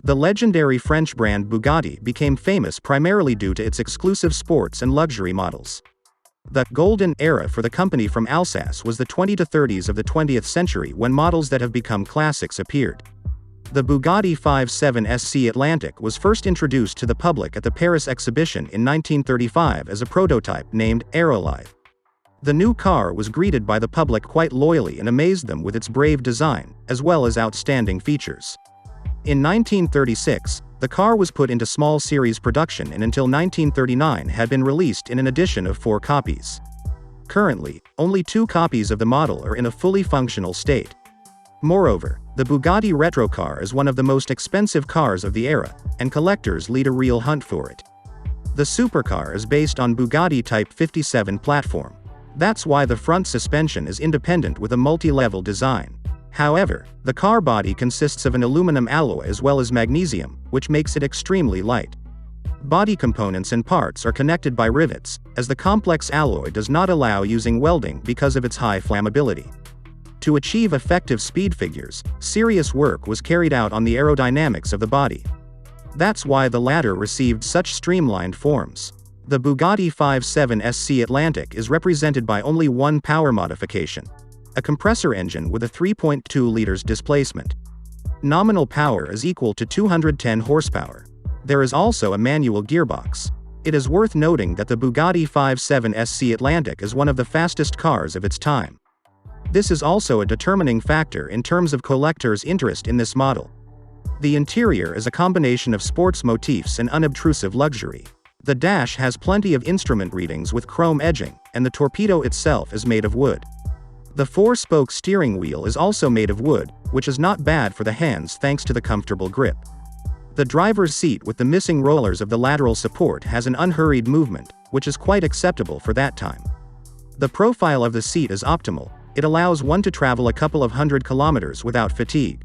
The legendary French brand Bugatti became famous primarily due to its exclusive sports and luxury models. The golden era for the company from Alsace was the 20s to 30s of the 20th century, when models that have become classics appeared. The Bugatti 57 SC Atlantic was first introduced to the public at the Paris exhibition in 1935 as a prototype named Aerolithe. The new car was greeted by the public quite loyally and amazed them with its brave design, as well as outstanding features. In 1936, the car was put into small series production and until 1939 had been released in an edition of 4 copies. Currently, only 2 copies of the model are in a fully functional state. Moreover, the Bugatti retro car is one of the most expensive cars of the era, and collectors lead a real hunt for it. The supercar is based on Bugatti Type 57 platform. That's why the front suspension is independent with a multi-level design. However, the car body consists of an aluminum alloy as well as magnesium, which makes it extremely light. Body components and parts are connected by rivets, as the complex alloy does not allow using welding because of its high flammability. To achieve effective speed figures, serious work was carried out on the aerodynamics of the body. That's why the latter received such streamlined forms. The Bugatti 57 SC Atlantic is represented by only one power modification: a compressor engine with a 3.2 liters displacement. Nominal power is equal to 210 horsepower. There is also a manual gearbox. It is worth noting that the Bugatti 57 SC Atlantic is one of the fastest cars of its time. This is also a determining factor in terms of collectors' interest in this model. The interior is a combination of sports motifs and unobtrusive luxury. The dash has plenty of instrument readings with chrome edging, and the torpedo itself is made of wood. The 4-spoke steering wheel is also made of wood, which is not bad for the hands thanks to the comfortable grip. The driver's seat with the missing rollers of the lateral support has an unhurried movement, which is quite acceptable for that time. The profile of the seat is optimal. It allows one to travel a couple of 100 kilometers without fatigue.